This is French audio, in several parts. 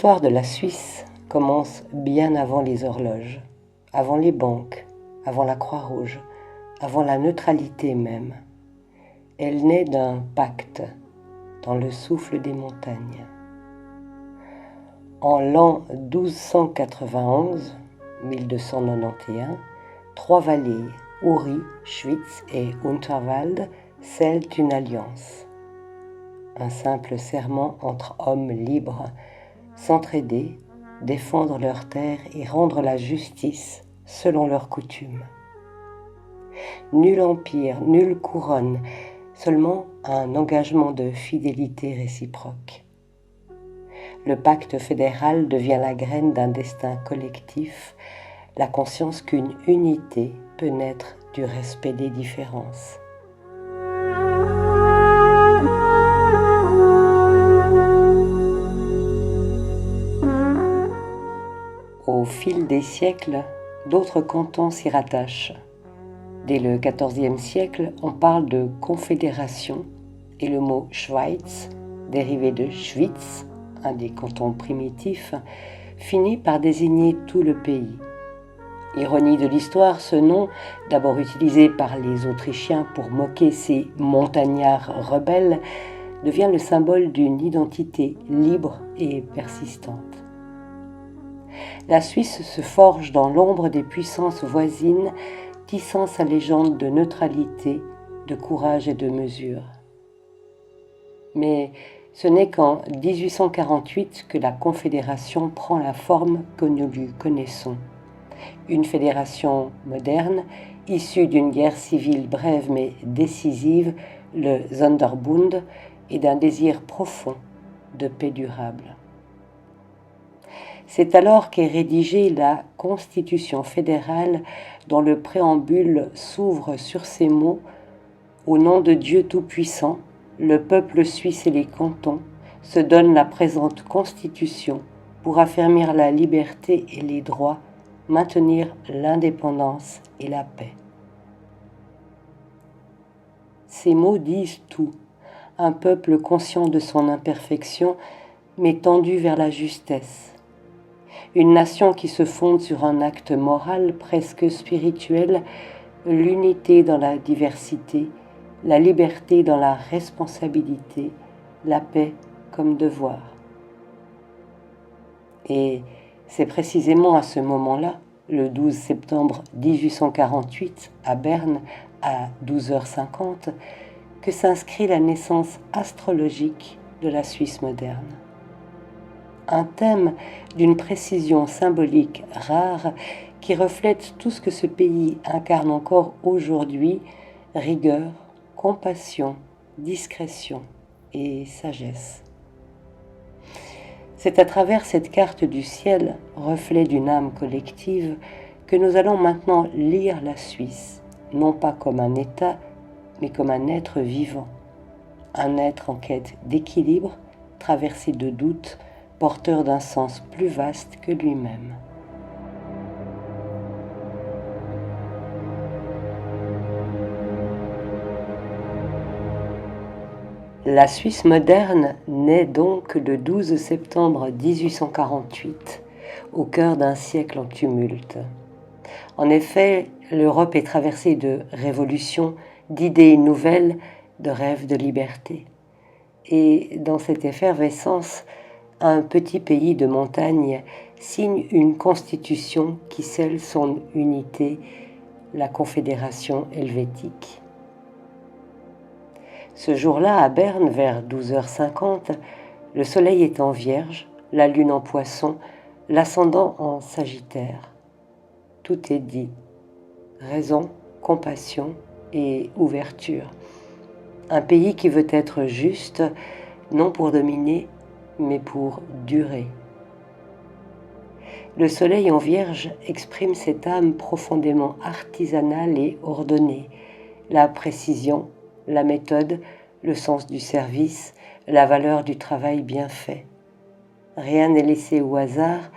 L'histoire de la Suisse commence bien avant les horloges, avant les banques, avant la Croix-Rouge, avant la neutralité même. Elle naît d'un pacte dans le souffle des montagnes. En l'an 1291, 1291, trois vallées, Uri, Schwyz et Unterwald, scellent une alliance. Un simple serment entre hommes libres, s'entraider, défendre leurs terres et rendre la justice selon leurs coutumes. Nul empire, nulle couronne, seulement un engagement de fidélité réciproque. Le pacte fédéral devient la graine d'un destin collectif, la conscience qu'une unité peut naître du respect des différences. Au fil des siècles, d'autres cantons s'y rattachent. Dès le XIVe siècle, on parle de confédération et le mot Schweiz, dérivé de Schwyz, un des cantons primitifs, finit par désigner tout le pays. Ironie de l'histoire, ce nom, d'abord utilisé par les Autrichiens pour moquer ces montagnards rebelles, devient le symbole d'une identité libre et persistante. La Suisse se forge dans l'ombre des puissances voisines, tissant sa légende de neutralité, de courage et de mesure. Mais ce n'est qu'en 1848 que la Confédération prend la forme que nous lui connaissons. Une fédération moderne, issue d'une guerre civile brève mais décisive, le Sonderbund, et d'un désir profond de paix durable. C'est alors qu'est rédigée la Constitution fédérale dont le préambule s'ouvre sur ces mots « Au nom de Dieu Tout-Puissant, le peuple suisse et les cantons se donnent la présente Constitution pour affermir la liberté et les droits, maintenir l'indépendance et la paix. » Ces mots disent tout. Un peuple conscient de son imperfection, mais tendu vers la justesse. Une nation qui se fonde sur un acte moral presque spirituel, l'unité dans la diversité, la liberté dans la responsabilité, la paix comme devoir. Et c'est précisément à ce moment-là, le 12 septembre 1848, à Berne, à 12h50, que s'inscrit la naissance astrologique de la Suisse moderne. Un thème d'une précision symbolique rare qui reflète tout ce que ce pays incarne encore aujourd'hui, rigueur, compassion, discrétion et sagesse. C'est à travers cette carte du ciel, reflet d'une âme collective, que nous allons maintenant lire la Suisse, non pas comme un État, mais comme un être vivant, un être en quête d'équilibre, traversé de doutes, porteur d'un sens plus vaste que lui-même. La Suisse moderne naît donc le 12 septembre 1848, au cœur d'un siècle en tumulte. En effet, l'Europe est traversée de révolutions, d'idées nouvelles, de rêves de liberté. Et dans cette effervescence, un petit pays de montagne signe une constitution qui scelle son unité, la Confédération helvétique. Ce jour-là, à Berne, vers 12h50, le soleil est en Vierge, la lune en Poisson, l'ascendant en Sagittaire. Tout est dit. Raison, compassion et ouverture. Un pays qui veut être juste, non pour dominer, mais pour durer. Le soleil en Vierge exprime cette âme profondément artisanale et ordonnée, la précision, la méthode, le sens du service, la valeur du travail bien fait. Rien n'est laissé au hasard,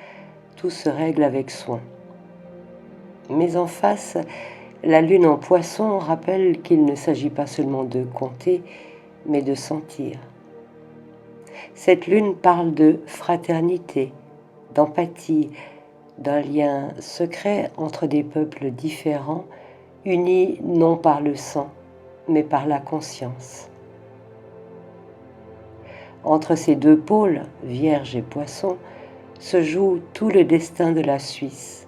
tout se règle avec soin. Mais en face, la lune en Poisson rappelle qu'il ne s'agit pas seulement de compter, mais de sentir. Cette lune parle de fraternité, d'empathie, d'un lien secret entre des peuples différents, unis non par le sang, mais par la conscience. Entre ces deux pôles, Vierge et Poisson, se joue tout le destin de la Suisse,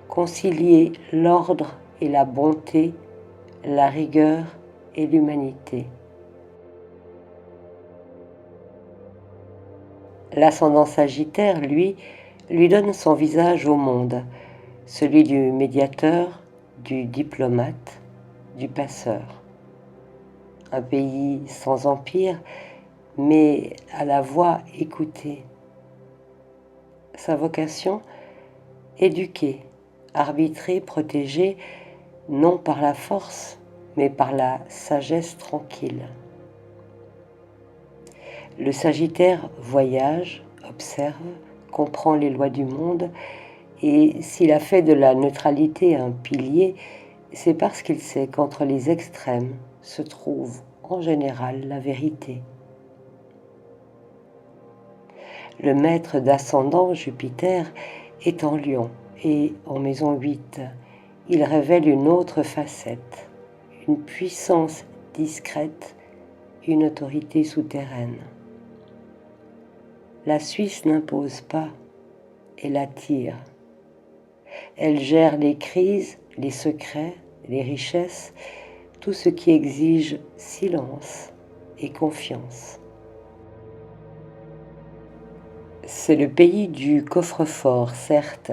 concilier l'ordre et la bonté, la rigueur et l'humanité. L'ascendant Sagittaire, lui donne son visage au monde, celui du médiateur, du diplomate, du passeur. Un pays sans empire, mais à la voix écoutée. Sa vocation, éduquer, arbitrer, protéger, non par la force, mais par la sagesse tranquille. Le Sagittaire voyage, observe, comprend les lois du monde, et s'il a fait de la neutralité un pilier, c'est parce qu'il sait qu'entre les extrêmes se trouve en général la vérité. Le maître d'ascendant, Jupiter, est en Lion et en maison 8. Il révèle une autre facette, une puissance discrète, une autorité souterraine. La Suisse n'impose pas, elle attire. Elle gère les crises, les secrets, les richesses, tout ce qui exige silence et confiance. C'est le pays du coffre-fort, certes,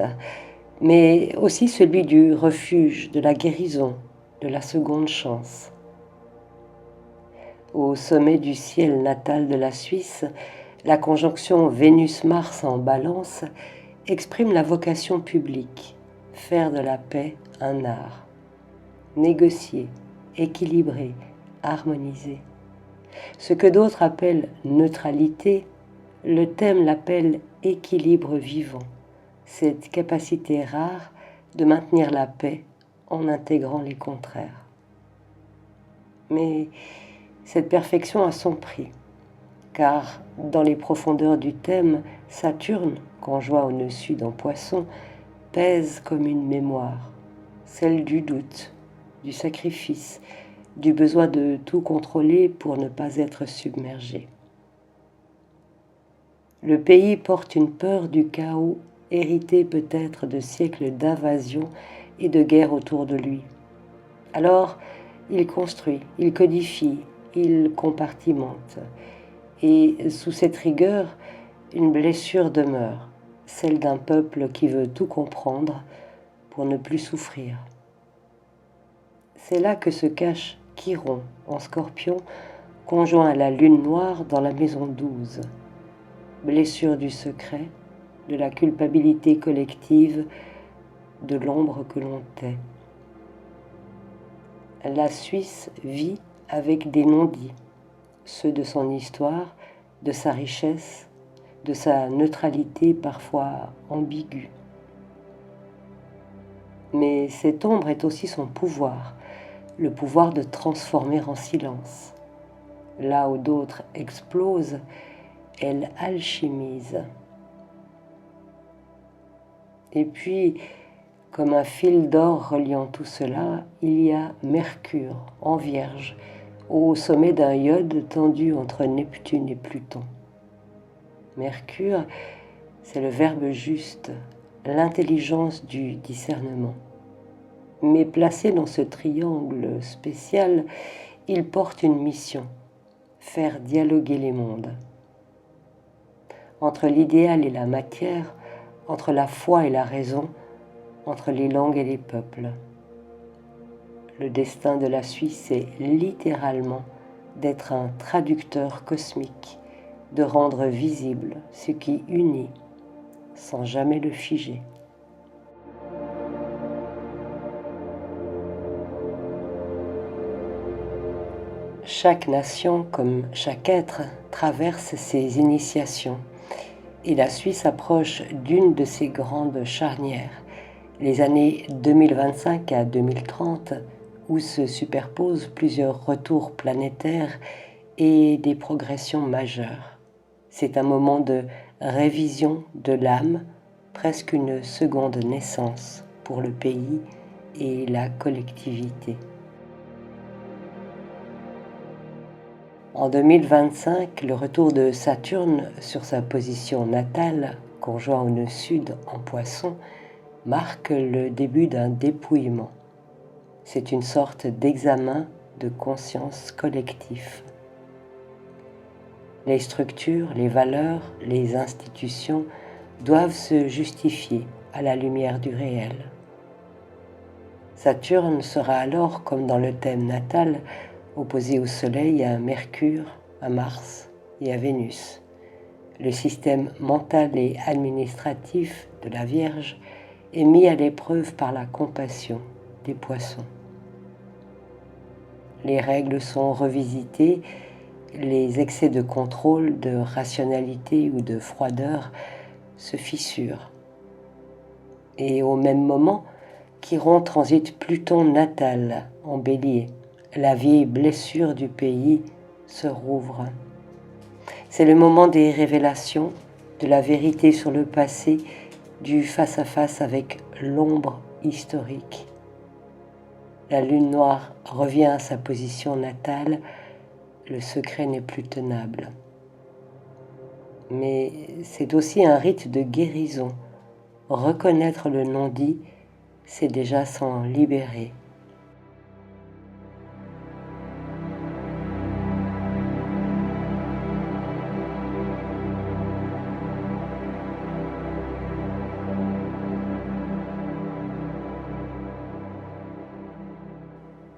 mais aussi celui du refuge, de la guérison, de la seconde chance. Au sommet du ciel natal de la Suisse, la conjonction Vénus-Mars en Balance exprime la vocation publique, faire de la paix un art, négocier, équilibrer, harmoniser. Ce que d'autres appellent neutralité, le thème l'appelle équilibre vivant, cette capacité rare de maintenir la paix en intégrant les contraires. Mais cette perfection a son prix, car dans les profondeurs du thème, Saturne, conjoint au nœud sud en Poisson, pèse comme une mémoire, celle du doute, du sacrifice, du besoin de tout contrôler pour ne pas être submergé. Le pays porte une peur du chaos, hérité peut-être de siècles d'invasion et de guerre autour de lui. Alors, il construit, il codifie, il compartimente. Et sous cette rigueur, une blessure demeure, celle d'un peuple qui veut tout comprendre pour ne plus souffrir. C'est là que se cache Chiron en Scorpion, conjoint à la lune noire dans la maison 12. Blessure du secret, de la culpabilité collective, de l'ombre que l'on tait. La Suisse vit avec des non-dits, ceux de son histoire, de sa richesse, de sa neutralité parfois ambiguë. Mais cette ombre est aussi son pouvoir, le pouvoir de transformer en silence. Là où d'autres explosent, elle alchimise. Et puis, comme un fil d'or reliant tout cela, il y a Mercure en Vierge, au sommet d'un iode tendu entre Neptune et Pluton. Mercure, c'est le verbe juste, l'intelligence du discernement. Mais placé dans ce triangle spécial, il porte une mission, faire dialoguer les mondes. Entre l'idéal et la matière, entre la foi et la raison, entre les langues et les peuples. Le destin de la Suisse est littéralement d'être un traducteur cosmique, de rendre visible ce qui unit, sans jamais le figer. Chaque nation, comme chaque être, traverse ses initiations. Et la Suisse approche d'une de ses grandes charnières, les années 2025 à 2030, où se superposent plusieurs retours planétaires et des progressions majeures. C'est un moment de révision de l'âme, presque une seconde naissance pour le pays et la collectivité. En 2025, le retour de Saturne sur sa position natale, conjoint au nœud sud en Poisson, marque le début d'un dépouillement. C'est une sorte d'examen de conscience collectif. Les structures, les valeurs, les institutions doivent se justifier à la lumière du réel. Saturne sera alors, comme dans le thème natal, opposé au Soleil, à Mercure, à Mars et à Vénus. Le système mental et administratif de la Vierge est mis à l'épreuve par la compassion des Poissons. Les règles sont revisitées, les excès de contrôle, de rationalité ou de froideur se fissurent. Et au même moment, Chiron transite Pluton natal en Bélier. La vieille blessure du pays se rouvre. C'est le moment des révélations, de la vérité sur le passé, du face-à-face avec l'ombre historique. La lune noire revient à sa position natale, le secret n'est plus tenable. Mais c'est aussi un rite de guérison. Reconnaître le non-dit, c'est déjà s'en libérer.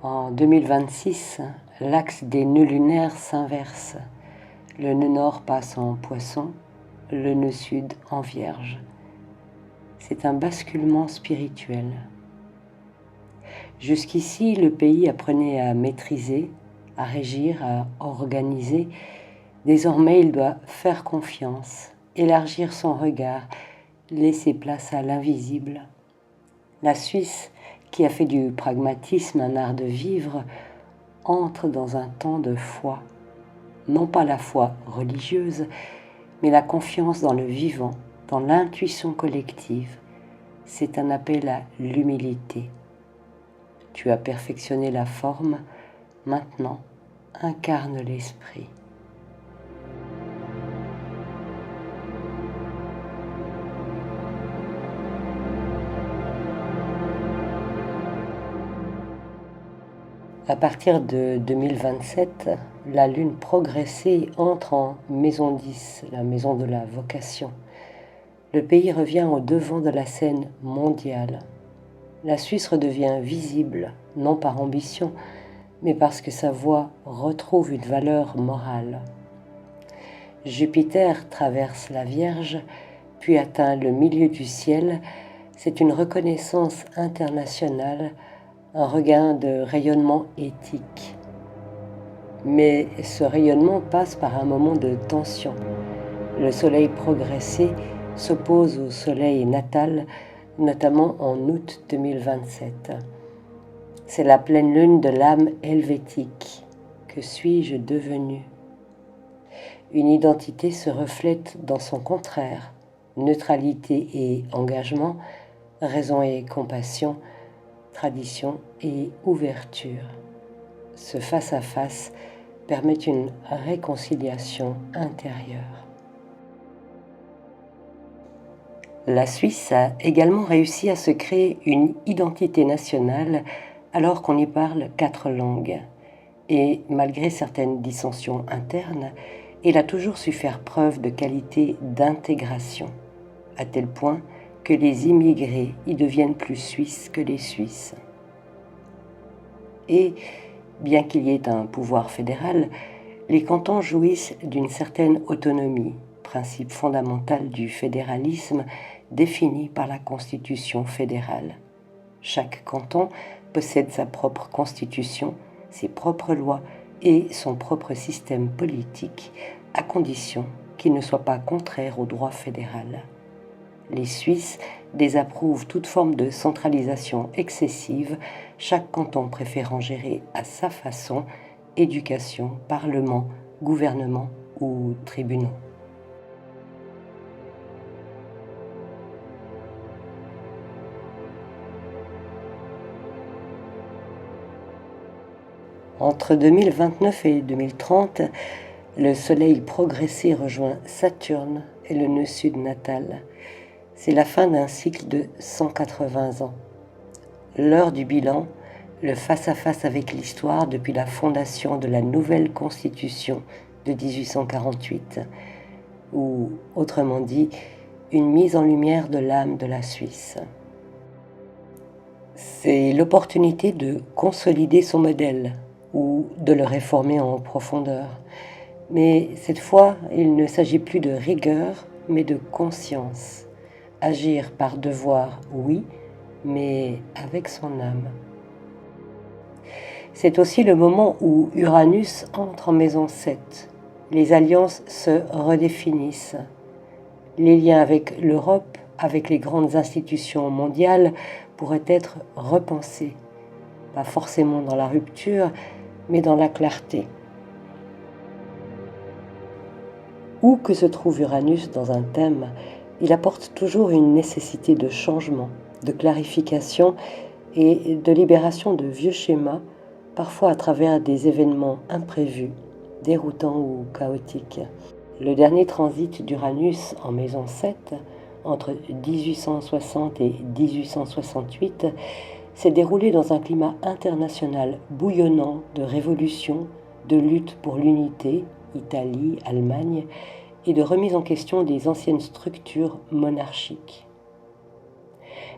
En 2026, l'axe des nœuds lunaires s'inverse. Le nœud nord passe en Poisson, le nœud sud en Vierge. C'est un basculement spirituel. Jusqu'ici, le pays apprenait à maîtriser, à régir, à organiser. Désormais, il doit faire confiance, élargir son regard, laisser place à l'invisible. La Suisse, qui a fait du pragmatisme un art de vivre, entre dans un temps de foi. Non pas la foi religieuse, mais la confiance dans le vivant, dans l'intuition collective. C'est un appel à l'humilité. Tu as perfectionné la forme, maintenant incarne l'esprit. À partir de 2027, la Lune progressée entre en maison 10, la maison de la vocation. Le pays revient au devant de la scène mondiale. La Suisse redevient visible, non par ambition, mais parce que sa voix retrouve une valeur morale. Jupiter traverse la Vierge, puis atteint le milieu du ciel. C'est une reconnaissance internationale, un regain de rayonnement éthique. Mais ce rayonnement passe par un moment de tension. Le soleil progressé s'oppose au soleil natal, notamment en août 2027. C'est la pleine lune de l'âme helvétique. Que suis-je devenu? Une identité se reflète dans son contraire. Neutralité et engagement, raison et compassion, tradition et ouverture. Ce face-à-face permet une réconciliation intérieure. La Suisse a également réussi à se créer une identité nationale alors qu'on y parle 4 langues. Et malgré certaines dissensions internes, elle a toujours su faire preuve de qualité d'intégration, à tel point que les immigrés y deviennent plus suisses que les Suisses. Et, bien qu'il y ait un pouvoir fédéral, les cantons jouissent d'une certaine autonomie, principe fondamental du fédéralisme défini par la Constitution fédérale. Chaque canton possède sa propre constitution, ses propres lois et son propre système politique, à condition qu'il ne soit pas contraire au droit fédéral. Les Suisses désapprouvent toute forme de centralisation excessive, chaque canton préférant gérer à sa façon éducation, parlement, gouvernement ou tribunaux. Entre 2029 et 2030, le Soleil progressé rejoint Saturne et le nœud sud natal. C'est la fin d'un cycle de 180 ans. L'heure du bilan, le face-à-face avec l'histoire depuis la fondation de la nouvelle Constitution de 1848, ou, autrement dit, une mise en lumière de l'âme de la Suisse. C'est l'opportunité de consolider son modèle ou de le réformer en profondeur. Mais cette fois, il ne s'agit plus de rigueur, mais de conscience. Agir par devoir, oui, mais avec son âme. C'est aussi le moment où Uranus entre en maison 7. Les alliances se redéfinissent. Les liens avec l'Europe, avec les grandes institutions mondiales, pourraient être repensés. Pas forcément dans la rupture, mais dans la clarté. Où que se trouve Uranus dans un thème, il apporte toujours une nécessité de changement, de clarification et de libération de vieux schémas, parfois à travers des événements imprévus, déroutants ou chaotiques. Le dernier transit d'Uranus en maison 7, entre 1860 et 1868, s'est déroulé dans un climat international bouillonnant de révolution, de lutte pour l'unité, Italie, Allemagne, et de remise en question des anciennes structures monarchiques.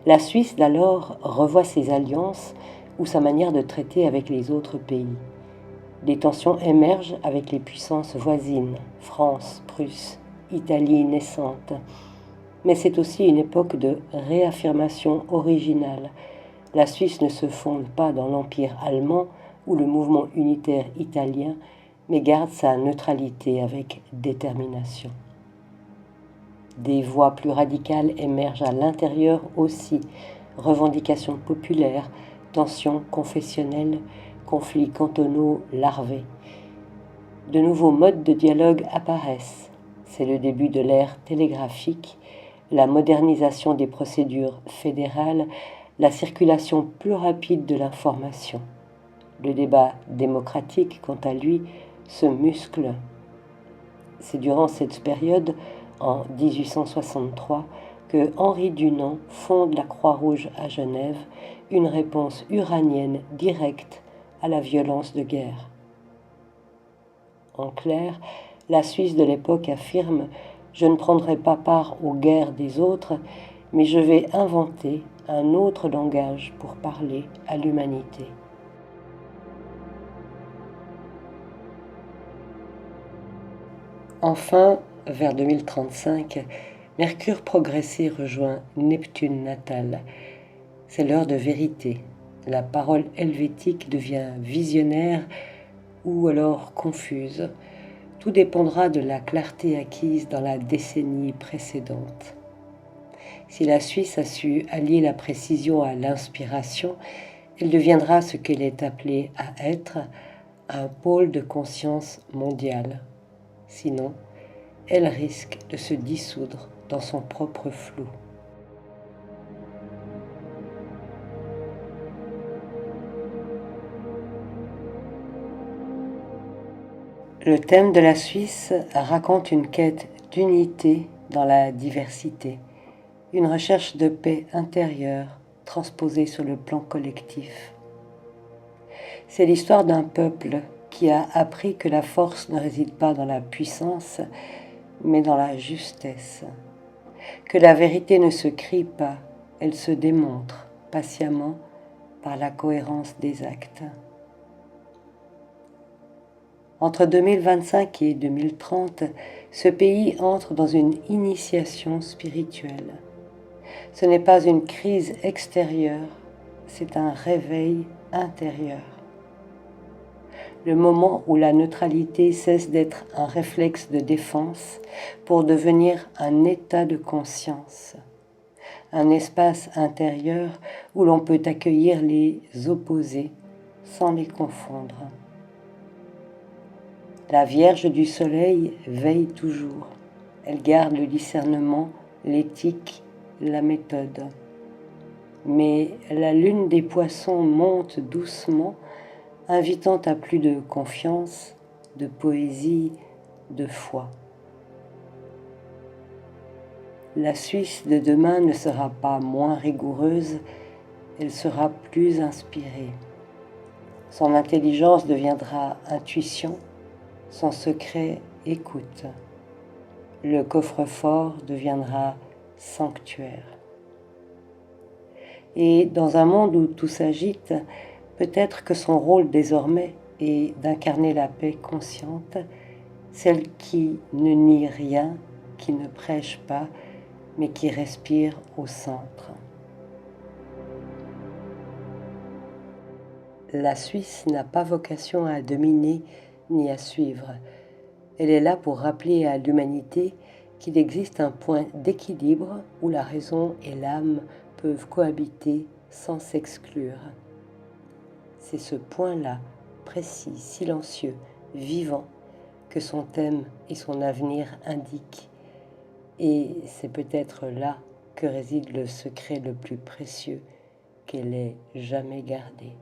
La Suisse d'alors revoit ses alliances ou sa manière de traiter avec les autres pays. Des tensions émergent avec les puissances voisines, France, Prusse, Italie naissante. Mais c'est aussi une époque de réaffirmation originale. La Suisse ne se fonde pas dans l'Empire allemand ou le mouvement unitaire italien, mais garde sa neutralité avec détermination. Des voix plus radicales émergent à l'intérieur aussi, revendications populaires, tensions confessionnelles, conflits cantonaux larvés. De nouveaux modes de dialogue apparaissent. C'est le début de l'ère télégraphique, la modernisation des procédures fédérales, la circulation plus rapide de l'information. Le débat démocratique, quant à lui, se muscle. C'est durant cette période, en 1863, que Henri Dunant fonde la Croix-Rouge à Genève, une réponse uranienne directe à la violence de guerre. En clair, la Suisse de l'époque affirme « Je ne prendrai pas part aux guerres des autres, mais je vais inventer un autre langage pour parler à l'humanité. » Enfin, vers 2035, Mercure progressé rejoint Neptune natal. C'est l'heure de vérité. La parole helvétique devient visionnaire ou alors confuse. Tout dépendra de la clarté acquise dans la décennie précédente. Si la Suisse a su allier la précision à l'inspiration, elle deviendra ce qu'elle est appelée à être, un pôle de conscience mondiale. Sinon, elle risque de se dissoudre dans son propre flou. Le thème de la Suisse raconte une quête d'unité dans la diversité, une recherche de paix intérieure transposée sur le plan collectif. C'est l'histoire d'un peuple qui a appris que la force ne réside pas dans la puissance, mais dans la justesse, que la vérité ne se crie pas, elle se démontre patiemment par la cohérence des actes. Entre 2025 et 2030, ce pays entre dans une initiation spirituelle. Ce n'est pas une crise extérieure, c'est un réveil intérieur. Le moment où la neutralité cesse d'être un réflexe de défense pour devenir un état de conscience, un espace intérieur où l'on peut accueillir les opposés sans les confondre. La Vierge du Soleil veille toujours. Elle garde le discernement, l'éthique, la méthode. Mais la lune des poissons monte doucement, invitant à plus de confiance, de poésie, de foi. La Suisse de demain ne sera pas moins rigoureuse, elle sera plus inspirée. Son intelligence deviendra intuition, son secret écoute. Le coffre-fort deviendra sanctuaire. Et dans un monde où tout s'agite, peut-être que son rôle désormais est d'incarner la paix consciente, celle qui ne nie rien, qui ne prêche pas, mais qui respire au centre. La Suisse n'a pas vocation à dominer ni à suivre. Elle est là pour rappeler à l'humanité qu'il existe un point d'équilibre où la raison et l'âme peuvent cohabiter sans s'exclure. C'est ce point-là, précis, silencieux, vivant, que son thème et son avenir indiquent. Et c'est peut-être là que réside le secret le plus précieux qu'elle ait jamais gardé.